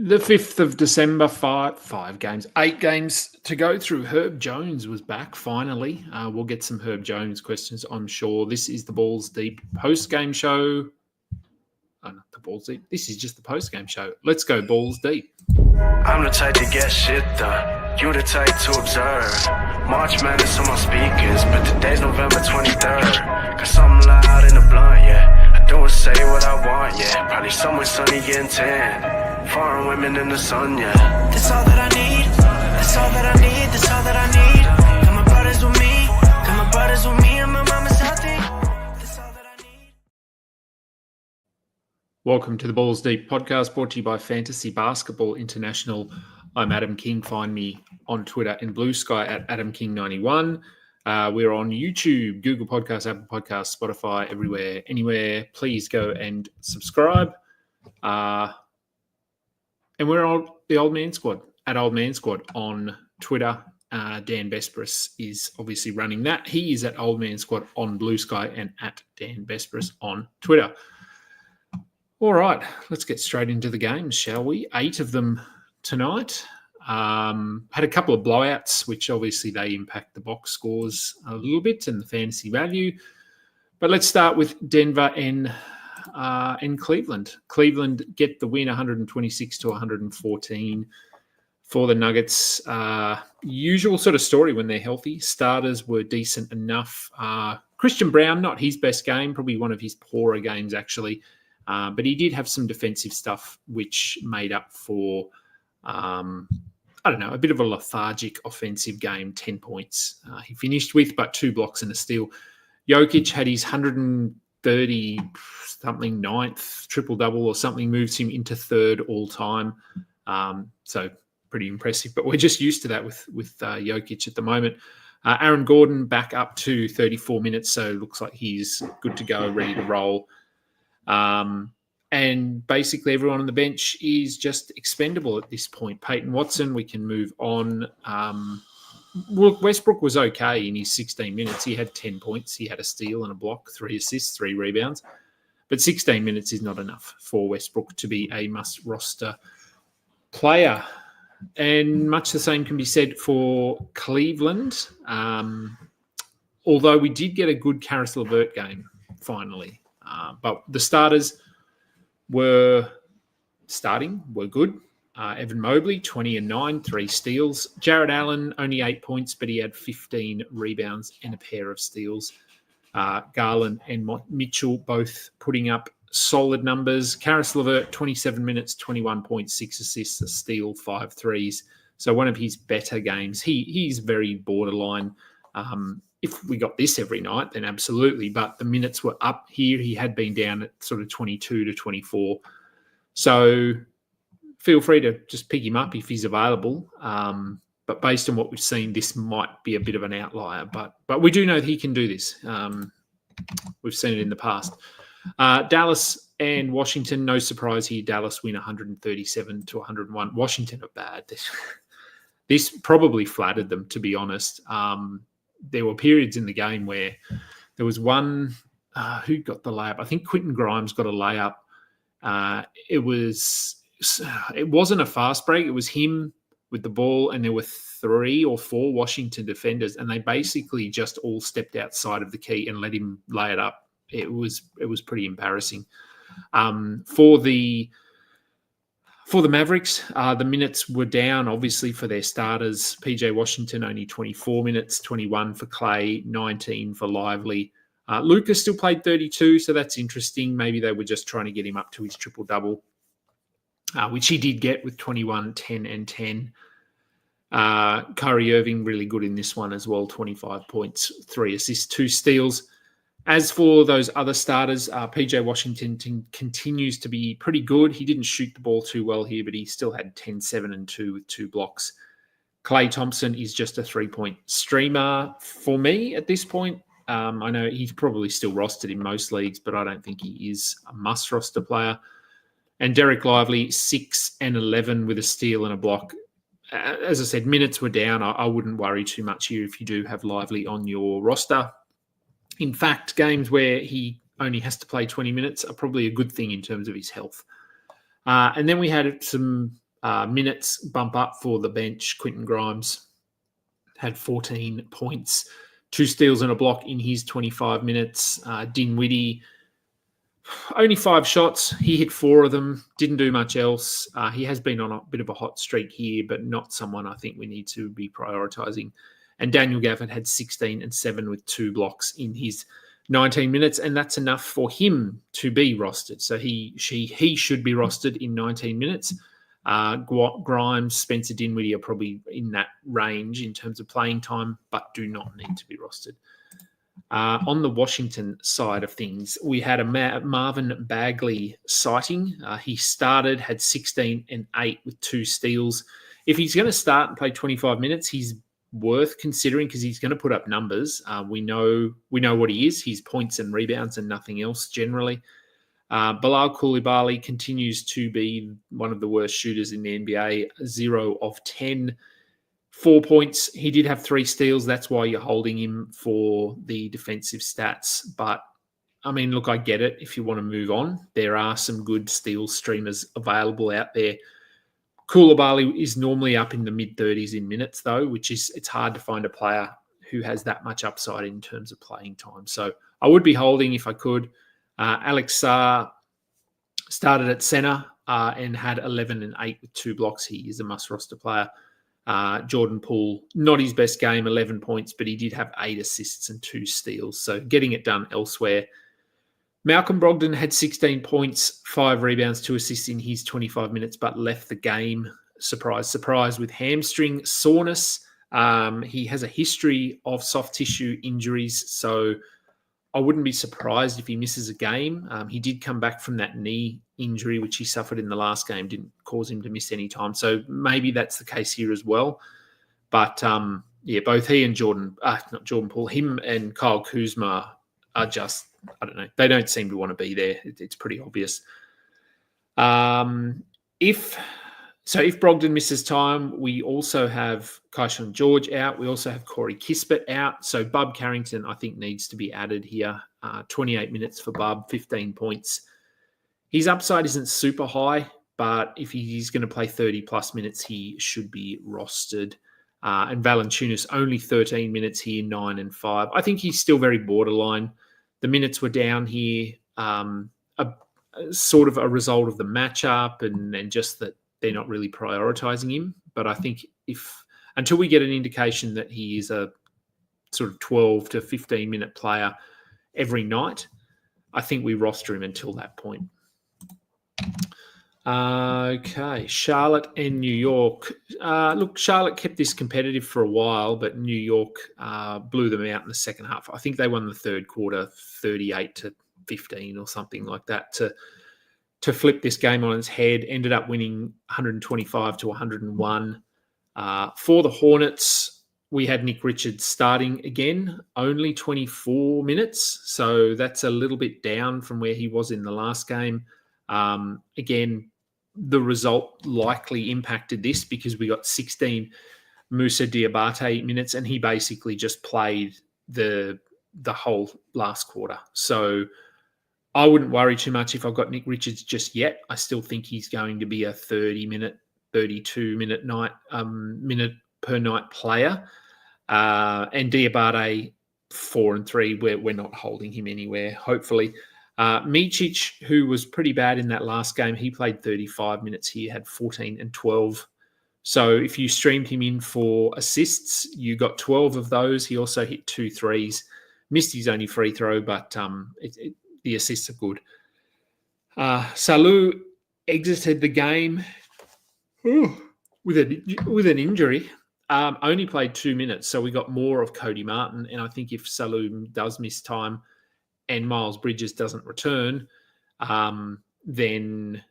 The 5th of December, eight games to go through. Herb Jones was back finally. We'll get some Herb Jones questions, I'm sure. This is the Balls Deep post-game show. Oh, not the Balls Deep. This is just the post-game show. Let's go Balls Deep. I'm the type to get shit done. You the type to observe. March Madness on my speakers, but today's November 23rd. Cause I'm loud in the blunt, yeah. I don't say what I want, yeah. Probably somewhere sunny getting tan. Foreign women in the sun, yeah. That's all that I need. That's all that I need. That's all that I need. Got my brothers with me. Got my brothers with me, and my mama's healthy. That's all that I need. Welcome to the Balls Deep podcast, brought to you by Fantasy Basketball International. I'm Adam King. Find me on Twitter and Blue Sky at AdamKing91. We're on YouTube, Google Podcasts, Apple Podcasts, Spotify, everywhere, anywhere. Please go and subscribe. And we're on the Old Man Squad, at Old Man Squad on Twitter. Dan Besperis is obviously running that. He is at Old Man Squad on Blue Sky and at Dan Besperis on Twitter. All right, let's get straight into the games, shall we? 8 of them tonight. Had a couple of blowouts, which obviously they impact the box scores a little bit and the fantasy value. But let's start with Denver and Cleveland. Cleveland get the win 126-114 for the Nuggets. Usual sort of story when they're healthy. Starters were decent enough. Christian Braun, not his best game, probably one of his poorer games actually. But he did have some defensive stuff which made up for, a bit of a lethargic offensive game, 10 points he finished with, but 2 blocks and a steal. Jokic had his 130-something ninth triple-double or something, moves him into third all-time. So pretty impressive, but we're just used to that with Jokic at the moment. Aaron Gordon back up to 34 minutes, so looks like he's good to go, ready to roll. And basically everyone on the bench is just expendable at this point. Peyton Watson, we can move on. Westbrook was okay in his 16 minutes. He had 10 points. He had a steal and a block, 3 assists, 3 rebounds. But 16 minutes is not enough for Westbrook to be a must-roster player. And much the same can be said for Cleveland. Although we did get a good Karis LeVert game, finally. But the starters were good. Evan Mobley, 20 and 9, 3 steals. Jared Allen, only 8 points, but he had 15 rebounds and a pair of steals. Garland and Mitchell both putting up solid numbers. Karis LeVert, 27 minutes, 21 points, 6 assists, a steal, 5 threes. So one of his better games. He's very borderline. If we got this every night, then absolutely. But the minutes were up here. He had been down at sort of 22 to 24. So feel free to just pick him up if he's available. But based on what we've seen, this might be a bit of an outlier. But we do know that he can do this. We've seen it in the past. Dallas and Washington, no surprise here. Dallas win 137-101. Washington are bad. This probably flattered them, to be honest. There were periods in the game where there was one, who got the layup? I think Quentin Grimes got a layup. It wasn't a fast break. It was him with the ball, and there were 3 or 4 Washington defenders, and they basically just all stepped outside of the key and let him lay it up. It was pretty embarrassing. For the Mavericks, the minutes were down, obviously, for their starters. PJ Washington, only 24 minutes, 21 for Clay, 19 for Lively. Lucas still played 32, so that's interesting. Maybe they were just trying to get him up to his triple-double, which he did get with 21, 10, and 10. Kyrie Irving, really good in this one as well, 25 points, 3 assists, 2 steals. As for those other starters, PJ Washington continues to be pretty good. He didn't shoot the ball too well here, but he still had 10, 7, and 2 with 2 blocks. Klay Thompson is just a 3-point streamer for me at this point. I know he's probably still rostered in most leagues, but I don't think he is a must-roster player. And Derek Lively, 6 and 11 with a steal and a block. As I said, minutes were down. I wouldn't worry too much here if you do have Lively on your roster. In fact, games where he only has to play 20 minutes are probably a good thing in terms of his health. And then we had some minutes bump up for the bench. Quentin Grimes had 14 points, 2 steals and a block in his 25 minutes. Dinwiddie, only 5 shots. He hit 4 of them, didn't do much else. He has been on a bit of a hot streak here, but not someone I think we need to be prioritising. And Daniel Gafford had 16 and 7 with 2 blocks in his 19 minutes, and that's enough for him to be rostered. So he should be rostered in 19 minutes. Grimes, Spencer Dinwiddie are probably in that range in terms of playing time, but do not need to be rostered. On the Washington side of things, we had a Marvin Bagley sighting. He started, had 16 and 8 with 2 steals. If he's going to start and play 25 minutes, he's worth considering because he's going to put up numbers. We know what he is. He's points and rebounds and nothing else generally. Bilal Coulibaly continues to be one of the worst shooters in the NBA, 0 of 10. 4 points. He did have 3 steals. That's why you're holding him for the defensive stats. But, I mean, look, I get it. If you want to move on, there are some good steal streamers available out there. Coulibaly is normally up in the mid-30s in minutes, though, it's hard to find a player who has that much upside in terms of playing time. So I would be holding if I could. Alex Sarr started at centre and had 11 and 8 with 2 blocks. He is a must-roster player. Jordan Poole, not his best game, 11 points, but he did have 8 assists and 2 steals. So getting it done elsewhere. Malcolm Brogdon had 16 points, 5 rebounds, 2 assists in his 25 minutes, but left the game, surprise, surprise, with hamstring soreness. He has a history of soft tissue injuries, so I wouldn't be surprised if he misses a game. He did come back from that knee injury, which he suffered in the last game, didn't cause him to miss any time. So maybe that's the case here as well. But, both he and not Jordan Poole, him and Kyle Kuzma are just, I don't know, they don't seem to want to be there. It's pretty obvious. If Brogdon misses time, we also have Kyshon George out. We also have Corey Kispert out. So Bub Carrington, I think, needs to be added here. 28 minutes for Bub, 15 points. His upside isn't super high, but if he's going to play 30-plus minutes, he should be rostered. And Valanciunas, only 13 minutes here, 9 and 5. I think he's still very borderline. The minutes were down here, sort of a result of the matchup and just that they're not really prioritizing him. But I think until we get an indication that he is a sort of 12 to 15-minute player every night, I think we roster him until that point. Okay, Charlotte and New York. Look, Charlotte kept this competitive for a while, but New York blew them out in the second half. I think they won the third quarter 38-15 or something like that to flip this game on its head. Ended up winning 125-101. For the Hornets, we had Nick Richards starting again, only 24 minutes. So that's a little bit down from where he was in the last game. Again, the result likely impacted this because we got 16 Moussa Diabate minutes and he basically just played the whole last quarter. So I wouldn't worry too much if I've got Nick Richards just yet. I still think he's going to be a 30-minute, 32-minute minute per night player. And Diabate 4 and 3, we're not holding him anywhere, hopefully. Micic, who was pretty bad in that last game, he played 35 minutes here, had 14 and 12. So if you streamed him in for assists, you got 12 of those. He also hit 2 threes. Missed his only free throw, but the assists are good. Salou exited the game with an injury. Only played 2 minutes, so we got more of Cody Martin. And I think if Salou does miss time and Miles Bridges doesn't return, then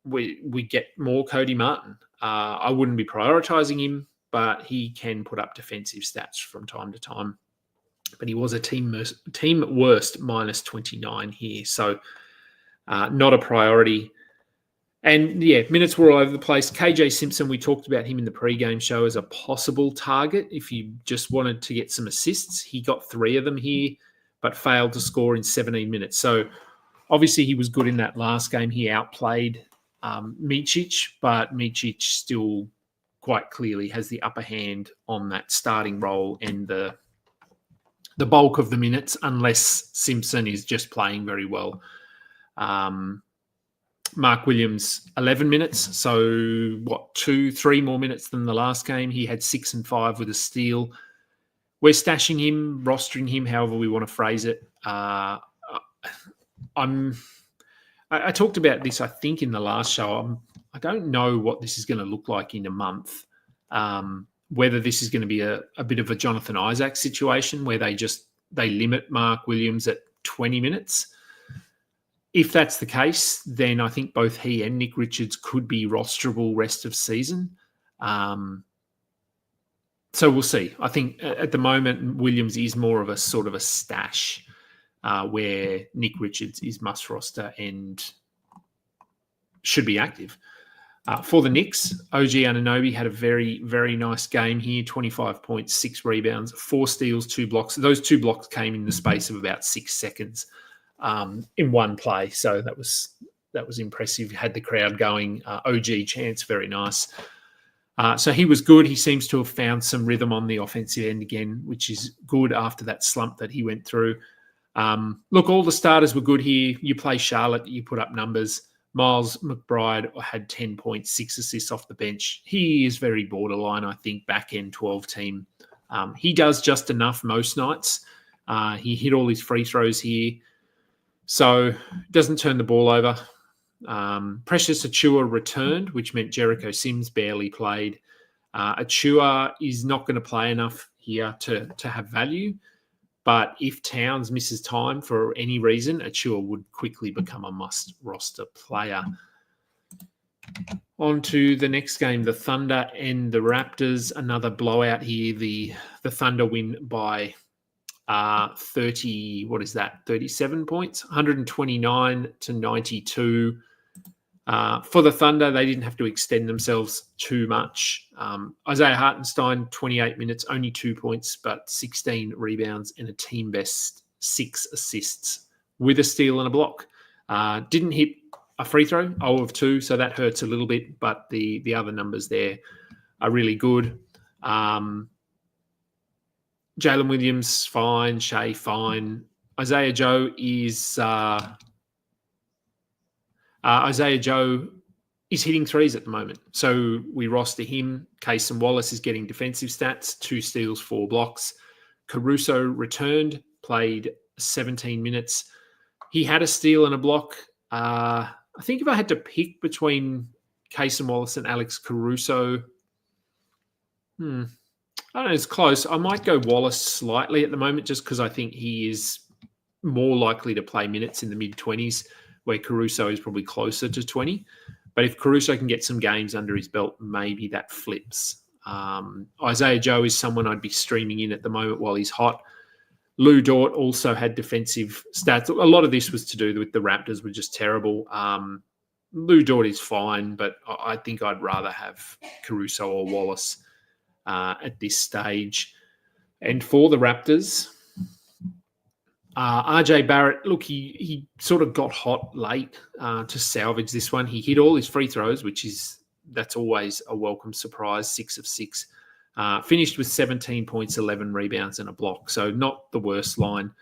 we get more Cody Martin. I wouldn't be prioritizing him, but he can put up defensive stats from time to time. But he was a team worst minus 29 here, so not a priority. And minutes were all over the place. KJ Simpson, we talked about him in the pregame show as a possible target if you just wanted to get some assists. He got 3 of them here, but failed to score in 17 minutes. So obviously he was good in that last game. He outplayed Micic, but Micic still quite clearly has the upper hand on that starting role and the bulk of the minutes, unless Simpson is just playing very well. Mark Williams, 11 minutes. So 2-3 more minutes than the last game. He had 6 and 5 with a steal. We're stashing him, rostering him, however we want to phrase it. I talked about this, I think, in the last show. I don't know what this is going to look like in a month. Whether this is going to be a bit of a Jonathan Isaac situation where they limit Mark Williams at 20 minutes. If that's the case, then I think both he and Nick Richards could be rosterable rest of season. So we'll see. I think at the moment, Williams is more of a sort of a stash where Nick Richards is must roster and should be active. For the Knicks, OG Anunoby had a very, very nice game here. 25 points, 6 rebounds, 4 steals, 2 blocks. Those 2 blocks came in the space of about 6 seconds in one play. So that was impressive. Had the crowd going. OG chance, very nice. So he was good. He seems to have found some rhythm on the offensive end again, which is good after that slump that he went through. Look, all the starters were good here. You play Charlotte, you put up numbers. Miles McBride had 10 points, 6 assists off the bench. He is very borderline, I think, back-end 12 team. He does just enough most nights. He hit all his free throws here. So doesn't turn the ball over. Precious Achiuwa returned, which meant Jericho Sims barely played. Achiuwa is not going to play enough here to have value. But if Towns misses time for any reason, Achiuwa would quickly become a must-roster player. On to the next game, the Thunder and the Raptors. Another blowout here. The Thunder win by 37 points, 129-92. For the Thunder, they didn't have to extend themselves too much. Isaiah Hartenstein, 28 minutes, only 2 points, but 16 rebounds and a team best 6 assists with a steal and a block. Didn't hit a free throw, 0 of 2, so that hurts a little bit, but the other numbers there are really good. Jalen Williams, fine. Shea, fine. Isaiah Joe is hitting threes at the moment. So we roster him. Cason Wallace is getting defensive stats, 2 steals, 4 blocks. Caruso returned, played 17 minutes. He had a steal and a block. I think if I had to pick between Cason Wallace and Alex Caruso, I don't know, it's close. I might go Wallace slightly at the moment just because I think he is more likely to play minutes in the mid-20s, where Caruso is probably closer to 20. But if Caruso can get some games under his belt, maybe that flips. Isaiah Joe is someone I'd be streaming in at the moment while he's hot. Lou Dort also had defensive stats. A lot of this was to do with the Raptors were just terrible. Lou Dort is fine, but I think I'd rather have Caruso or Wallace at this stage. And for the Raptors, RJ Barrett, look, he sort of got hot late to salvage this one. He hit all his free throws, that's always a welcome surprise, 6 of 6. Finished with 17 points, 11 rebounds and a block. So not the worst line.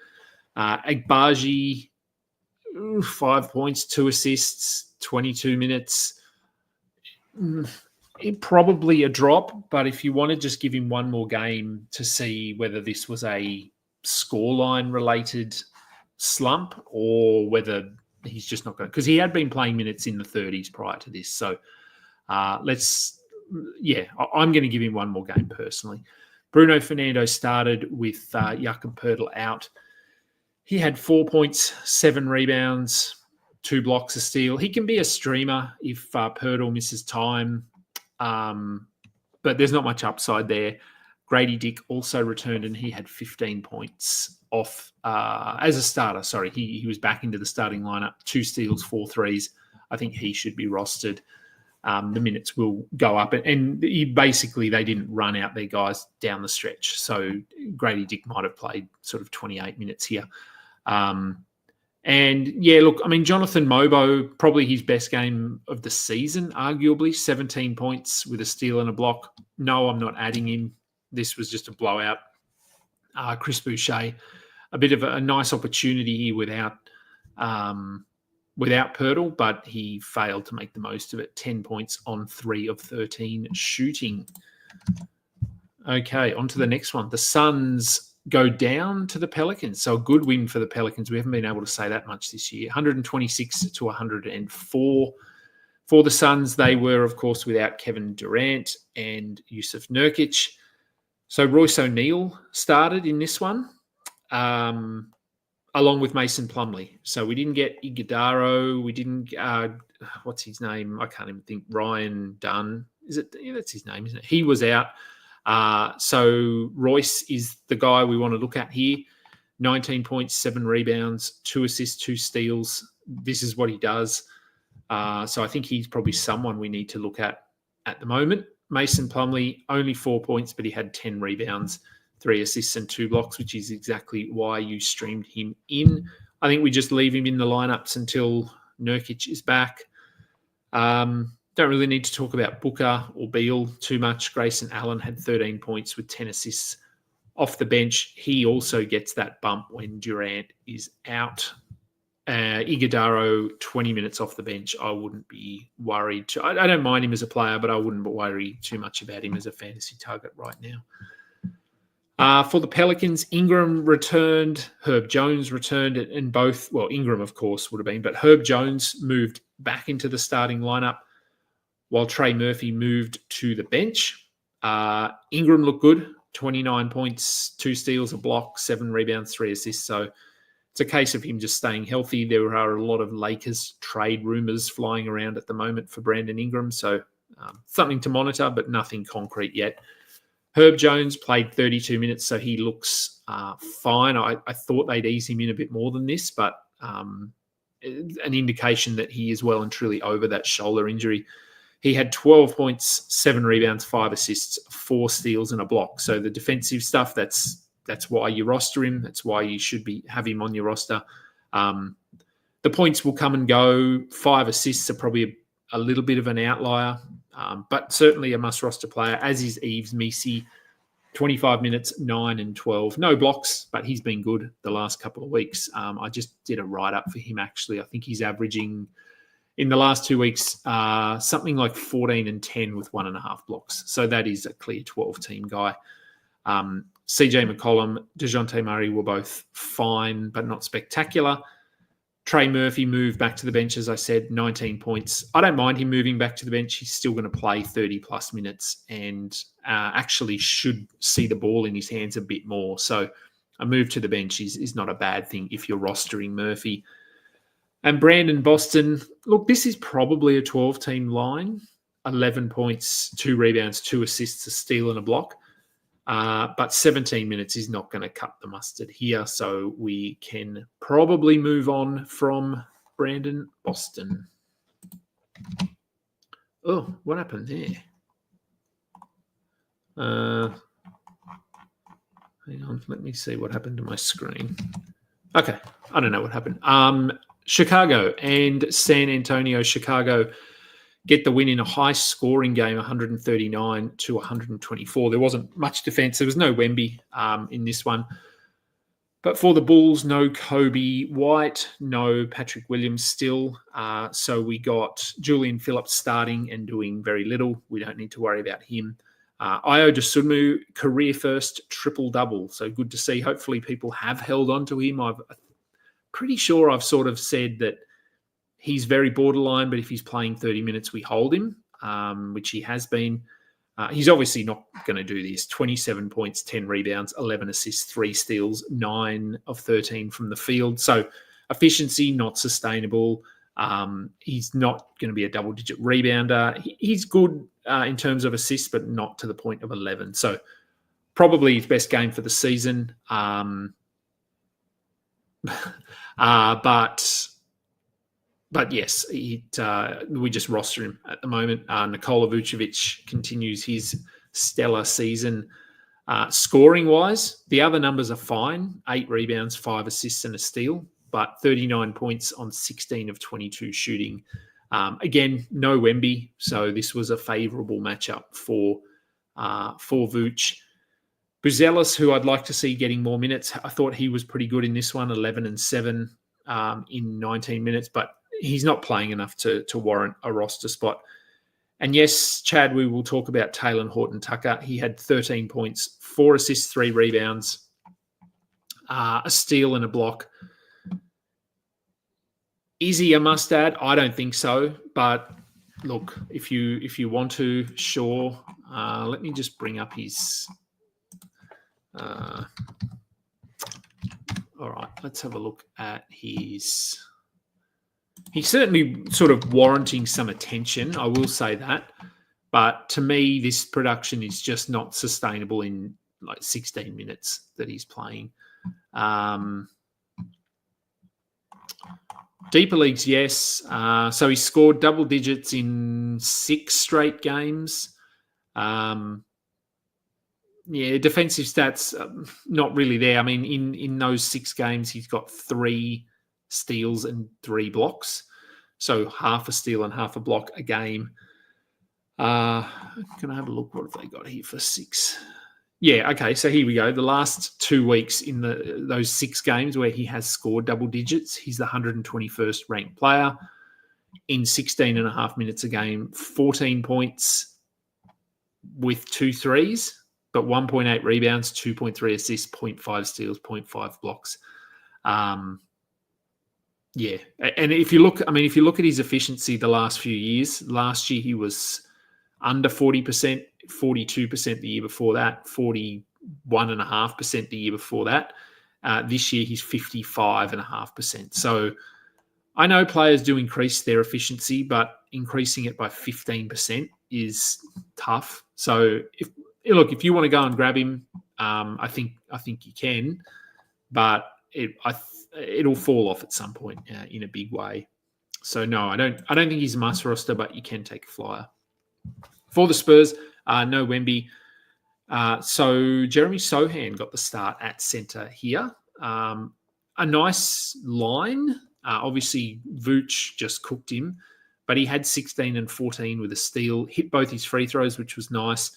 Agbaji, 5 points, 2 assists, 22 minutes. Probably a drop, but if you want to just give him one more game to see whether this was a scoreline related slump or whether he's just not going to, because he had been playing minutes in the 30s prior to this. So I'm going to give him one more game personally. Bruno Fernando started with Jakob Poeltl out. He had 4 points, 7 rebounds, 2 blocks, a steal. He can be a streamer if Poeltl misses time, but there's not much upside there. Grady Dick also returned and he had 15 points off as a starter. Sorry, he was back into the starting lineup. 2 steals, 4 threes. I think he should be rostered. The minutes will go up. And they didn't run out their guys down the stretch. So Grady Dick might have played sort of 28 minutes here. And yeah, look, I mean, Jonathan Mobo, probably his best game of the season, arguably 17 points with a steal and a block. No, I'm not adding him. This was just a blowout. Chris Boucher, a bit of a nice opportunity here without Pirtle, but he failed to make the most of it. 10 points on 3 of 13 shooting. Okay, on to the next one. The Suns go down to the Pelicans. So a good win for the Pelicans. We haven't been able to say that much this year. 126 to 104. For the Suns, they were, of course, without Kevin Durant and Yusuf Nurkic. So Royce O'Neal started in this one, along with Mason Plumlee. So we didn't get Iguodaro. We didn't, what's his name? I can't even think. Ryan Dunn. Is it? Yeah, that's his name, isn't it? He was out. So Royce is the guy we want to look at here. 19 points, 7 rebounds, 2 assists, 2 steals. This is what he does. So I think he's probably someone we need to look at the moment. Mason Plumlee, only 4 points, but he had 10 rebounds, 3 assists and 2 blocks, which is exactly why you streamed him in. I think we just leave him in the lineups until Nurkic is back. Don't really need to talk about Booker or Beal too much. Grayson Allen had 13 points with 10 assists off the bench. He also gets that bump when Durant is out. Iguodaro, 20 minutes off the bench. I wouldn't be worried. I don't mind him as a player, but I wouldn't worry too much about him as a fantasy target right now. For the Pelicans, Ingram returned, Herb Jones returned, and both, well, Ingram, of course, would have been, but Herb Jones moved back into the starting lineup while Trey Murphy moved to the bench. Ingram looked good, 29 points, 2 steals, a block, 7 rebounds, 3 assists. So it's a case of him just staying healthy. There are a lot of Lakers trade rumors flying around at the moment for Brandon Ingram. So something to monitor, but nothing concrete yet. Herb Jones played 32 minutes, so he looks fine. I thought they'd ease him in a bit more than this, but an indication that he is well and truly over that shoulder injury. He had 12 points, 7 rebounds, 5 assists, 4 steals, and a block. So the defensive stuff, that's why you roster him. That's why you should have him on your roster. The points will come and go. 5 assists are probably a little bit of an outlier, but certainly a must-roster player, as is Yves Missi. 25 minutes, 9 and 12. No blocks, but he's been good the last couple of weeks. I just did a write-up for him, actually. I think he's averaging, in the last 2 weeks, something like 14 and 10 with 1.5 blocks. So that is a clear 12-team guy. CJ McCollum, DeJounte Murray were both fine, but not spectacular. Trey Murphy moved back to the bench, as I said, 19 points. I don't mind him moving back to the bench. He's still going to play 30-plus minutes and actually should see the ball in his hands a bit more. So a move to the bench is not a bad thing if you're rostering Murphy. And Brandon Boston, look, this is probably a 12-team line. 11 points, 2 rebounds, 2 assists, a steal and a block. But 17 minutes is not going to cut the mustard here, so we can probably move on from Brandon Boston. Oh, what happened there? Hang on, let me see what happened to my screen. Okay, I don't know what happened. Chicago and San Antonio. Chicago get the win in a high-scoring game, 139 to 124. There wasn't much defense. There was no Wemby in this one. But for the Bulls, no Kobe White, no Patrick Williams still. So we got Julian Phillips starting and doing very little. We don't need to worry about him. Ayooooo Dosunmu, career-first triple-double. So good to see. Hopefully people have held on to him. I'm pretty sure I've sort of said that he's very borderline, but if he's playing 30 minutes, we hold him, which he has been. He's obviously not going to do this. 27 points, 10 rebounds, 11 assists, 3 steals, 9 of 13 from the field. So efficiency, not sustainable. He's not going to be a double-digit rebounder. He's good in terms of assists, but not to the point of 11. So probably his best game for the season. But yes, we just roster him at the moment. Nikola Vucevic continues his stellar season. Scoring-wise, the other numbers are fine. 8 rebounds, 5 assists and a steal. but 39 points on 16 of 22 shooting. Again, no Wemby, so this was a favourable matchup for Vooch. Buzelis, who I'd like to see getting more minutes, I thought he was pretty good in this one, 11 and 7 in 19 minutes, but he's not playing enough to warrant a roster spot. And yes, Chad, we will talk about Taylor Horton-Tucker. He had 13 points, 4 assists, 3 rebounds, a steal and a block. Is he a must-add? I don't think so. But look, if you want to, sure. Let me just bring up his... all right, let's have a look at his... He's certainly sort of warranting some attention, I will say that. But to me, this production is just not sustainable in like 16 minutes that he's playing. Deeper leagues, yes. So he scored double digits in 6 straight games. Defensive stats, not really there. I mean, in those 6 games, he's got 3 steals and 3 blocks. So half a steal and half a block a game. Can I have a look? What have they got here for 6? Yeah, okay, so here we go. The last 2 weeks in those 6 games where he has scored double digits, he's the 121st ranked player. In 16 and a half minutes a game, 14 points with 2 threes, but 1.8 rebounds, 2.3 assists, 0.5 steals, 0.5 blocks. Yeah, and if you look at his efficiency the last few years, last year he was under 40%, 42% the year before that, 41.5% the year before that. This year he's 55.5%. So I know players do increase their efficiency, but increasing it by 15% is tough. So if you want to go and grab him, I think you can, but it'll fall off at some point in a big way. So no, I don't think he's a must roster, but you can take a flyer. For the Spurs, no Wemby. So Jeremy Sohan got the start at centre here. A nice line. Obviously, Vooch just cooked him, but he had 16 and 14 with a steal, hit both his free throws, which was nice.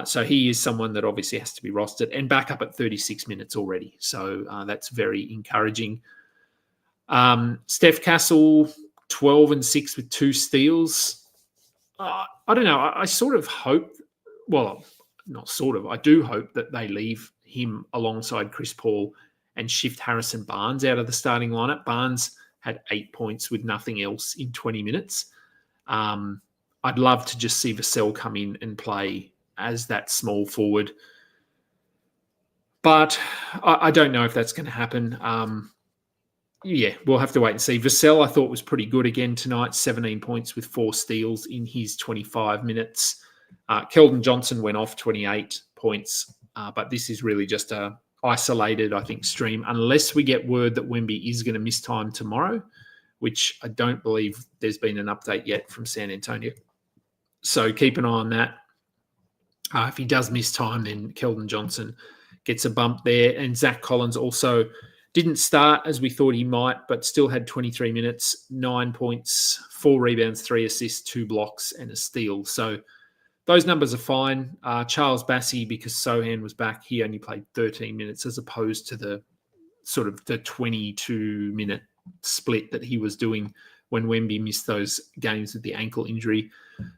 So he is someone that obviously has to be rostered and back up at 36 minutes already. So that's very encouraging. Steph Castle, 12 and 6 with 2 steals. I don't know. I sort of hope, well, not sort of, I do hope that they leave him alongside Chris Paul and shift Harrison Barnes out of the starting lineup. Barnes had 8 points with nothing else in 20 minutes. I'd love to just see Vassell come in and play as that small forward. But I don't know if that's going to happen. We'll have to wait and see. Vassell, I thought, was pretty good again tonight, 17 points with 4 steals in his 25 minutes. Keldon Johnson went off 28 points, but this is really just a isolated, I think, stream, unless we get word that Wemby is going to miss time tomorrow, which I don't believe there's been an update yet from San Antonio. So keep an eye on that. If he does miss time, then Keldon Johnson gets a bump there. And Zach Collins also didn't start as we thought he might, but still had 23 minutes, 9 points, 4 rebounds, 3 assists, 2 blocks, and a steal. So those numbers are fine. Charles Bassey, because Sohan was back, he only played 13 minutes as opposed to the sort of the 22-minute split that he was doing when Wemby missed those games with the ankle injury.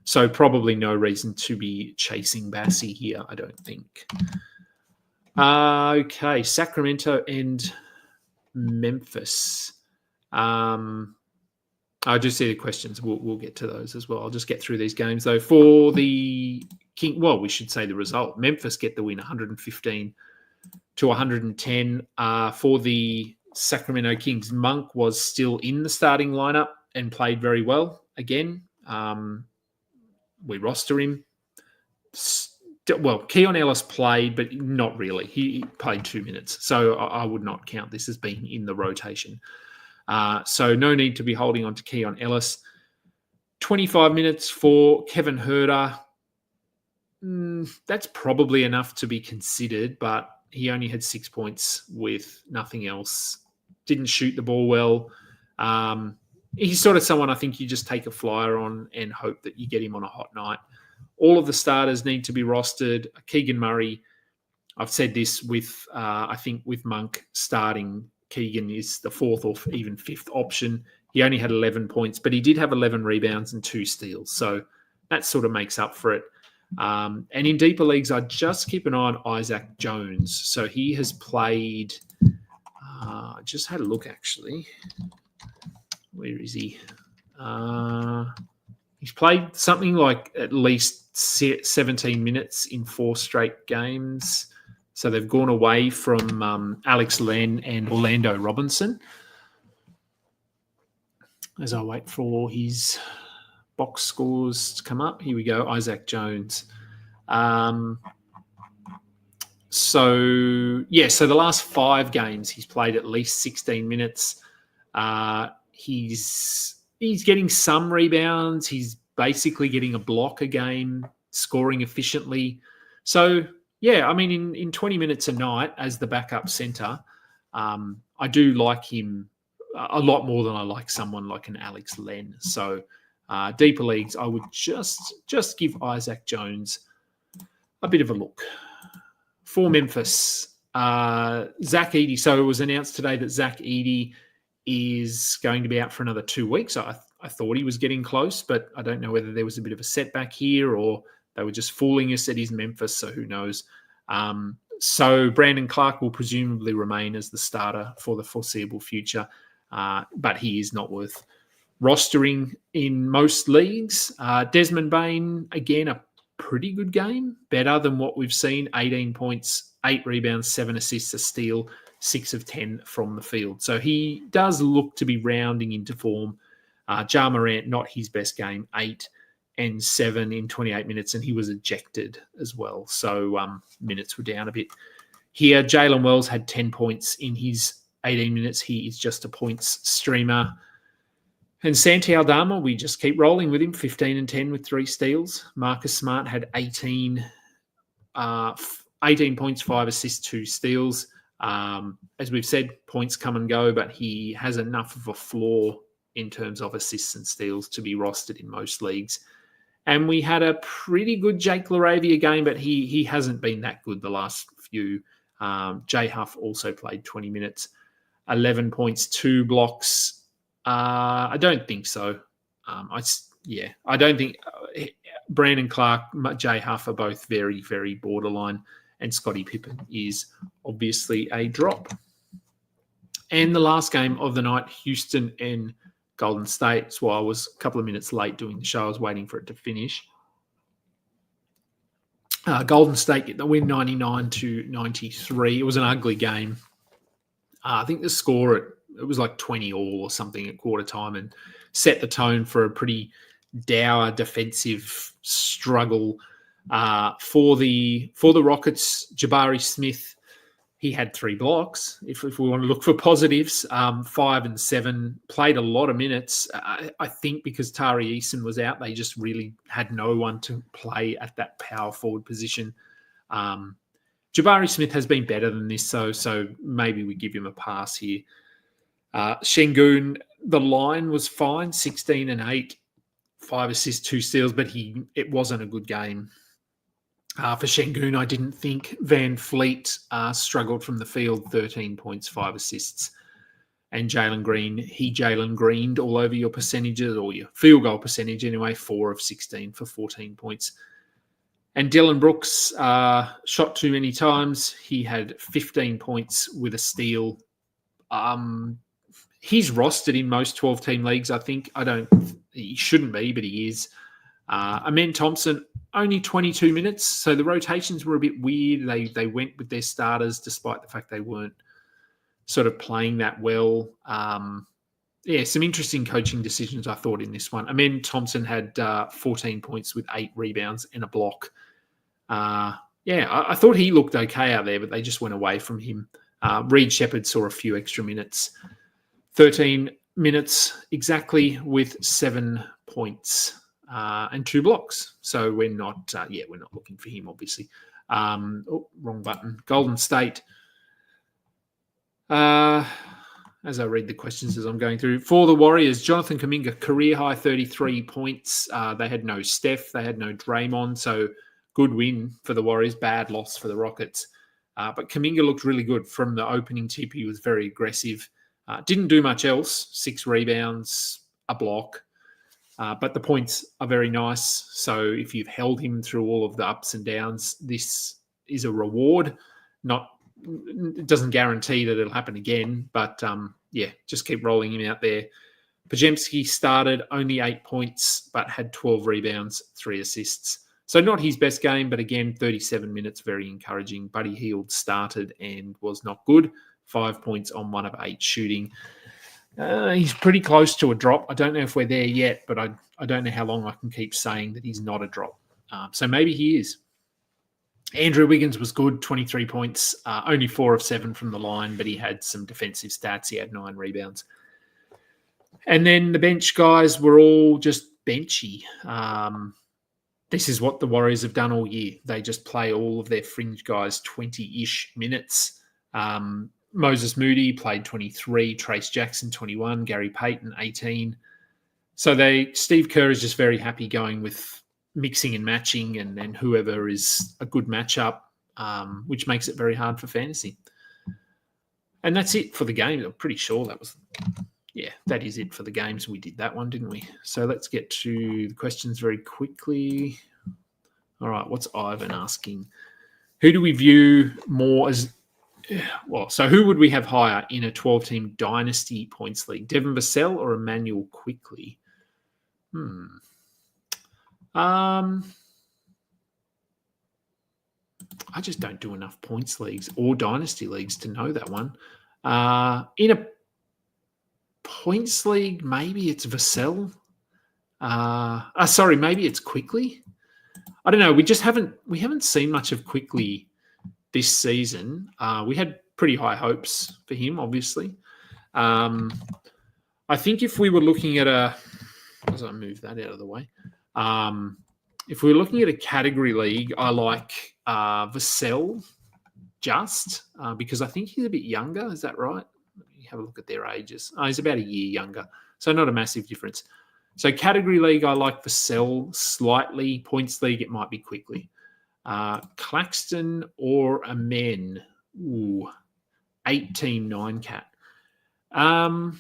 So probably no reason to be chasing Bassey here, I don't think. Okay, Sacramento and Memphis. I just see the questions. We'll get to those as well. I'll just get through these games, though. For the King, well, we should say the result. Memphis get the win, 115 to 110. For the Sacramento Kings, Monk was still in the starting lineup and played very well again. We roster him. Well, Keon Ellis played, but not really. He played 2 minutes. So I would not count this as being in the rotation. So no need to be holding on to Keon Ellis. 25 minutes for Kevin Huerter. That's probably enough to be considered, but he only had 6 points with nothing else didn't shoot the ball well. He's sort of someone I think you just take a flyer on and hope that you get him on a hot night. All of the starters need to be rostered. Keegan Murray, I've said this with, I think with Monk starting, Keegan is the fourth or even fifth option. He only had 11 points, but he did have 11 rebounds and 2 steals. So that sort of makes up for it. And in deeper leagues, I just keep an eye on Isaac Jones. So he has played, I just had a look actually. Where is he? He's played something like at least 17 minutes in 4 straight games. So they've gone away from Alex Len and Orlando Robinson. As I wait for his box scores to come up, here we go, Isaac Jones. So the last 5 games he's played at least 16 minutes. He's getting some rebounds. He's basically getting a block a game, scoring efficiently. So, yeah, I mean, in 20 minutes a night as the backup centre, I do like him a lot more than I like someone like an Alex Len. So, deeper leagues, I would just give Isaac Jones a bit of a look. For Memphis, Zach Edey. So it was announced today that Zach Edey is going to be out for another 2 weeks. I thought he was getting close, but I don't know whether there was a bit of a setback here or they were just fooling us. It is Memphis, so who knows. So Brandon Clark will presumably remain as the starter for the foreseeable future, but he is not worth rostering in most leagues. Desmond Bain, again, a pretty good game, better than what we've seen. 18 points, 8 rebounds, 7 assists, a steal, 6 of 10 from the field. So he does look to be rounding into form. Ja Morant, not his best game, 8 and 7 in 28 minutes, and he was ejected as well. So minutes were down a bit. Here, Jalen Wells had 10 points in his 18 minutes. He is just a points streamer. And Santi Aldama, we just keep rolling with him, 15 and 10 with 3 steals. Marcus Smart had 18 points, 5 assists, 2 steals. As we've said, points come and go, but he has enough of a floor in terms of assists and steals to be rostered in most leagues. And we had a pretty good Jake LaRavia game, but he hasn't been that good the last few. Jay Huff also played 20 minutes, 11 points, 2 blocks. I don't think so. I don't think Brandon Clark, Jay Huff are both very, very borderline, and Scottie Pippen is obviously a drop. And the last game of the night, Houston and Golden State. That's why I was a couple of minutes late doing the show. I was waiting for it to finish. Golden State get the win 99-93. It was an ugly game. I think the score, it was like 20 all or something at quarter time, and set the tone for a pretty dour defensive struggle for the Rockets. Jabari Smith, he had 3 blocks. If we want to look for positives, 5 and 7, played a lot of minutes. I think because Tari Eason was out, they just really had no one to play at that power forward position. Jabari Smith has been better than this, so maybe we give him a pass here. Şengün, the line was fine, 16 and 8, 5 assists, 2 steals, but it wasn't a good game. For Şengün, I didn't think Van Fleet struggled from the field, 13 points, 5 assists. And Jalen Green, Jalen Greened all over your percentages, or your field goal percentage anyway, 4 of 16 for 14 points. And Dylan Brooks shot too many times. He had 15 points with a steal. He's rostered in most 12-team leagues, I think. He shouldn't be, but he is. Amen Thompson, only 22 minutes. So the rotations were a bit weird. They went with their starters despite the fact they weren't sort of playing that well. Some interesting coaching decisions, I thought, in this one. Amen Thompson had 14 points with 8 rebounds and a block. I thought he looked okay out there, but they just went away from him. Reed Shepherd saw a few extra minutes. 13 minutes exactly with 7 points and 2 blocks. So we're not looking for him, obviously. Wrong button. Golden State. as I read the questions as I'm going through. For the Warriors, Jonathan Kuminga, career high 33 points. They had no Steph. They had no Draymond. So good win for the Warriors. Bad loss for the Rockets. But Kuminga looked really good from the opening tip. He was very aggressive. Didn't do much else. 6 rebounds, a block. But the points are very nice. So if you've held him through all of the ups and downs, this is a reward. It doesn't guarantee that it'll happen again, but just keep rolling him out there. Podziemski started only 8 points, but had 12 rebounds, 3 assists. So not his best game, but again, 37 minutes, very encouraging. Buddy Hield started and was not good. 5 points on 1 of 8 shooting. He's pretty close to a drop. I don't know if we're there yet, but I don't know how long I can keep saying that he's not a drop. So maybe he is. Andrew Wiggins was good, 23 points, only 4 of 7 from the line, but he had some defensive stats. He had 9 rebounds. And then the bench guys were all just benchy. This is what the Warriors have done all year. They just play all of their fringe guys 20-ish minutes. Moses Moody played 23, Trace Jackson 21, Gary Payton 18. So Steve Kerr is just very happy going with mixing and matching and then whoever is a good matchup, which makes it very hard for fantasy. And that's it for the game. I'm pretty sure that is it for the games. We did that one, didn't we? So let's get to the questions very quickly. All right, what's Ivan asking? Who do we view more as... Well, so who would we have higher in a 12-team dynasty points league? Devin Vassell or Emmanuel Quickley? I just don't do enough points leagues or dynasty leagues to know that one. In a points league, maybe it's Vassell. Maybe it's Quickley. I don't know. We haven't seen much of Quickley this season. We had pretty high hopes for him, obviously. I think if we were looking at as I move that out of the way, if we were looking at a category league, I like Vassell because I think he's a bit younger. Is that right? Let me have a look at their ages. He's about a year younger, so not a massive difference. So category league, I like Vassell slightly. Points league, it might be Quickley. Claxton or Amen. 18-9 cat. A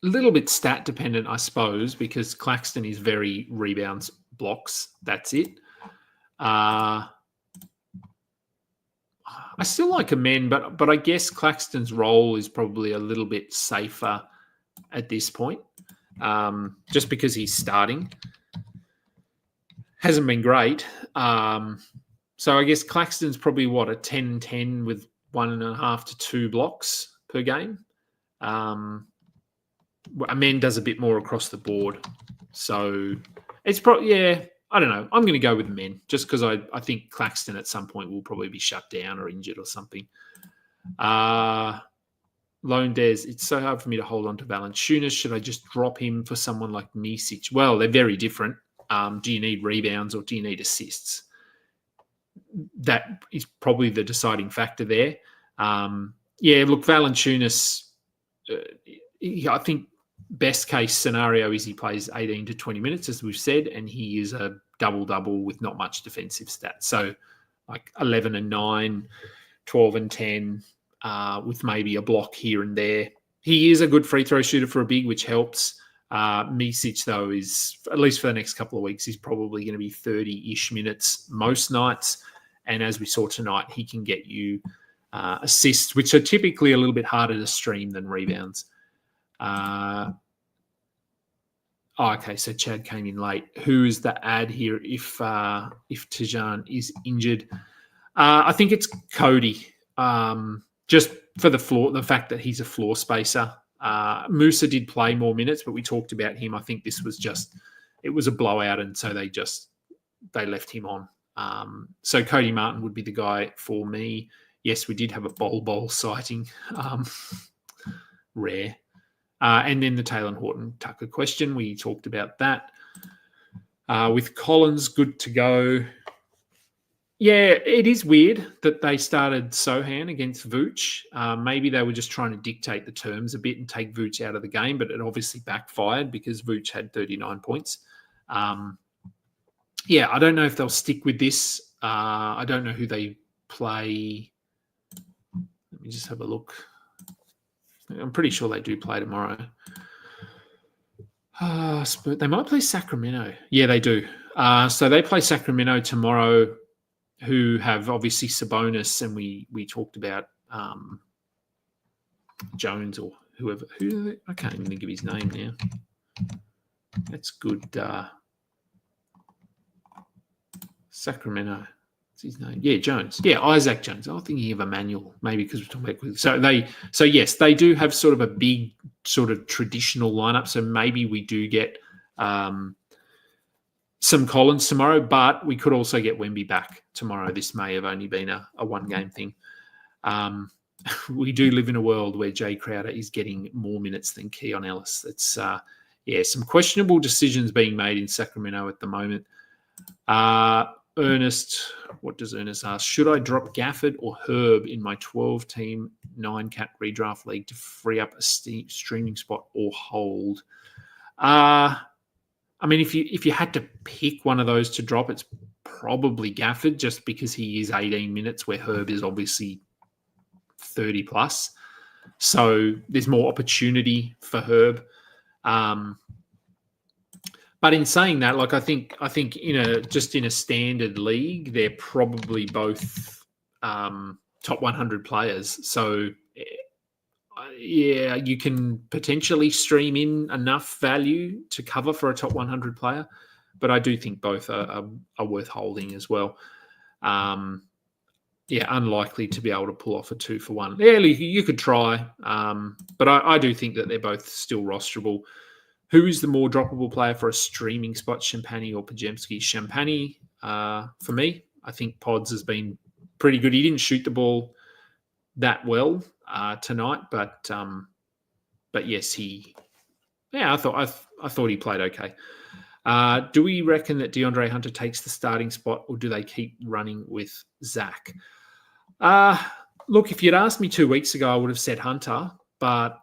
little bit stat dependent, I suppose, because Claxton is very rebounds, blocks. That's it. I still like Amen, but I guess Claxton's role is probably a little bit safer at this point, just because he's starting. Hasn't been great. So I guess Claxton's probably, a 10-10 with 1.5 to 2 blocks per game. Amen does a bit more across the board. So it's probably, I don't know. I'm going to go with Amen just because I think Claxton at some point will probably be shut down or injured or something. Lone Des, it's so hard for me to hold on to Valanciunas. Should I just drop him for someone like Misic? Well, they're very different. Do you need rebounds or do you need assists? That is probably the deciding factor there. Look, Valanciunas, I think best case scenario is he plays 18 to 20 minutes, as we've said, and he is a double-double with not much defensive stats. So like 11 and 9, 12 and 10, with maybe a block here and there. He is a good free throw shooter for a big, which helps. Misic, though, is, at least for the next couple of weeks, he's probably going to be 30-ish minutes most nights. And as we saw tonight, he can get you assists, which are typically a little bit harder to stream than rebounds. Okay, so Chad came in late. Who is the ad here if Tijan is injured? I think it's Cody, just for the fact that he's a floor spacer. Musa did play more minutes, but we talked about him. I think this was it was a blowout, and so they left him on. So Cody Martin would be the guy for me. Yes, we did have a Bol sighting. Rare. And then the Taylor Horton Tucker question. We talked about that. With Collins, good to go. Yeah, it is weird that they started Sohan against Vooch. Maybe they were just trying to dictate the terms a bit and take Vooch out of the game, but it obviously backfired because Vooch had 39 points. Yeah, I don't know if they'll stick with this. I don't know who they play. Let me just have a look. I'm pretty sure they do play tomorrow. They might play Sacramento. Yeah, they do. So they play Sacramento tomorrow, who have obviously Sabonis, and we talked about Jones or whoever. I can't even think of his name now. That's good. Sacramento. What's his name? Yeah, Jones. Yeah, Isaac Jones. I'm thinking of Emmanuel, maybe because we're talking about. So yes, they do have sort of a big sort of traditional lineup. So maybe we do get some Collins tomorrow, but we could also get Wemby back tomorrow. This may have only been a one-game thing. We do live in a world where Jay Crowder is getting more minutes than Keon Ellis. It's some questionable decisions being made in Sacramento at the moment. Ernest, what does Ernest ask? Should I drop Gafford or Herb in my 12-team 9-cat redraft league to free up a streaming spot or hold? I mean, if you had to pick one of those to drop, it's probably Gafford, just because he is 18 minutes, where Herb is obviously 30 plus. So there's more opportunity for Herb. But in saying that, like I think in a standard league, they're probably both top 100 players. So yeah, you can potentially stream in enough value to cover for a top 100 player, but I do think both are worth holding as well. Unlikely to be able to pull off a 2-for-1. Yeah, you could try, but I do think that they're both still rosterable. Who is the more droppable player for a streaming spot, Champagny or Pajemski? Champagny, for me. I think Pods has been pretty good. He didn't shoot the ball that well tonight, but yes, I thought he played okay. Do we reckon that DeAndre Hunter takes the starting spot, or do they keep running with Zach? Look, if you'd asked me 2 weeks ago, I would have said Hunter, but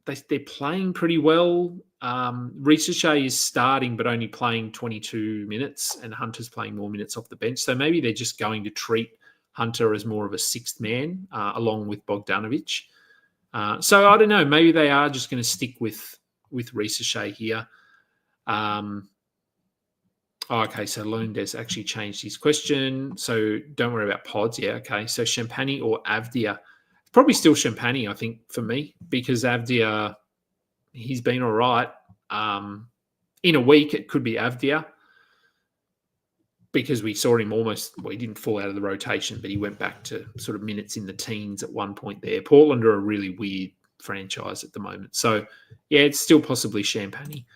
they're playing pretty well. Ricochet is starting, but only playing 22 minutes, and Hunter's playing more minutes off the bench. So maybe they're just going to treat Hunter as more of a sixth man, along with Bogdanovic. So I don't know. Maybe they are just going to stick with Ricochet here. Okay, so Loandes actually changed his question. So don't worry about Pods. Yeah, okay. So Champagny or Avdia? Probably still Champagny, I think, for me, because Avdia, he's been all right. In a week, it could be Avdia, because we saw him he didn't fall out of the rotation, but he went back to sort of minutes in the teens at one point there. Portland are a really weird franchise at the moment. So, yeah, it's still possibly Champagny.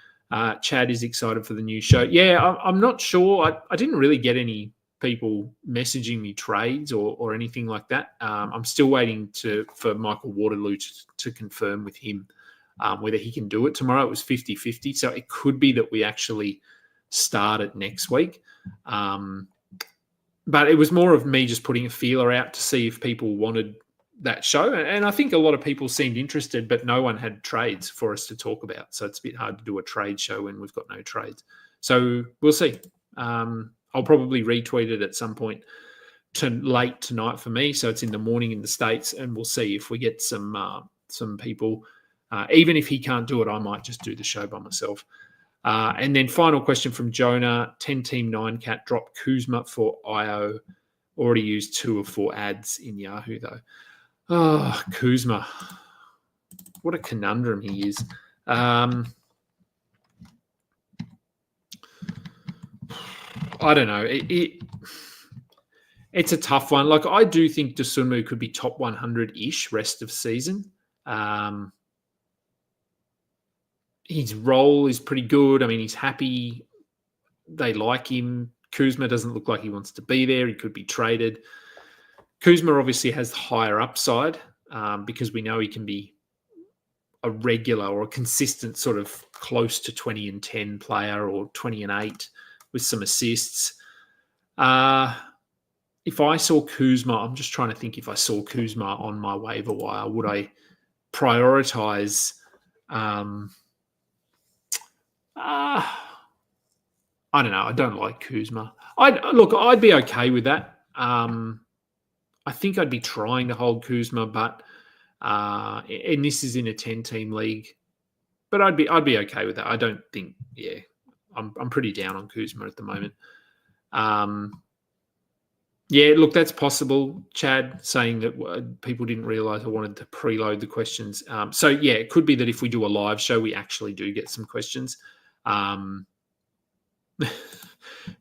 Chad is excited for the new show. Yeah, I'm not sure. I didn't really get any people messaging me trades or anything like that. I'm still waiting for Michael Waterloo to confirm with him whether he can do it tomorrow. It was 50-50, so it could be that we actually start it next week. But it was more of me just putting a feeler out to see if people wanted that show. And I think a lot of people seemed interested, but no one had trades for us to talk about. So it's a bit hard to do a trade show when we've got no trades. So we'll see. I'll probably retweet it at some point late tonight for me. So it's in the morning in the States, and we'll see if we get some people. Even if he can't do it, I might just do the show by myself. And then final question from Jonah, 10-team 9-cat, drop Kuzma for Ayooooo. Already used 2 of 4 ads in Yahoo, though. Oh, Kuzma. What a conundrum he is. I don't know. It's a tough one. Like, I do think Dosunmu could be top 100-ish rest of season. His role is pretty good. I mean, he's happy. They like him. Kuzma doesn't look like he wants to be there. He could be traded. Kuzma obviously has the higher upside because we know he can be a regular or a consistent sort of close to 20 and 10 player, or 20 and 8 with some assists. if I saw Kuzma, I'm just trying to think if I saw Kuzma on my waiver wire, would I prioritize? I don't know. I don't like Kuzma. I'd be okay with that. I think I'd be trying to hold Kuzma, but and this is in a 10-team league, but I'd be okay with that. I don't think. Yeah, I'm pretty down on Kuzma at the moment. Yeah, look, that's possible. Chad saying that people didn't realise I wanted to preload the questions. So, yeah, it could be that if we do a live show, we actually do get some questions.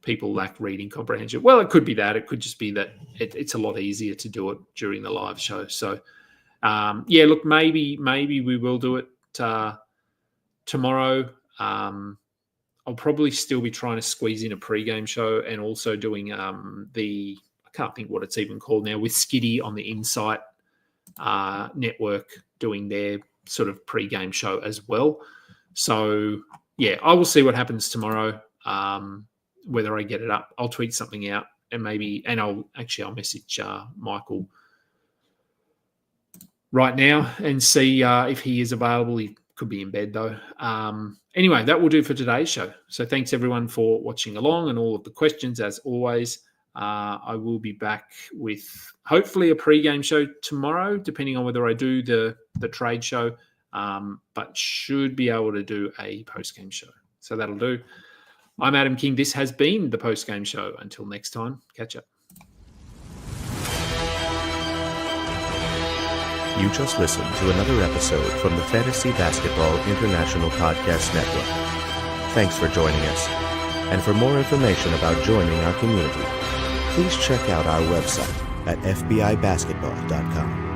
People lack reading comprehension. Well, it could be that. It could just be that it's a lot easier to do it during the live show. So, yeah, look, maybe we will do it tomorrow. I'll probably still be trying to squeeze in a pre-game show and also doing I can't think what it's even called now, with Skiddy on the Insight network doing their sort of pre-game show as well. So, yeah, I will see what happens tomorrow, whether I get it up. I'll tweet something out and I'll message Michael right now and see if he is available. He could be in bed though. Anyway, that will do for today's show. So thanks everyone for watching along and all of the questions as always. I will be back with hopefully a pre-game show tomorrow, depending on whether I do the trade show, but should be able to do a post-game show. So that'll do. I'm Adam King. This has been the post-game show. Until next time, catch up. You just listened to another episode from the Fantasy Basketball International Podcast Network. Thanks for joining us. And for more information about joining our community, please check out our website at fbibasketball.com.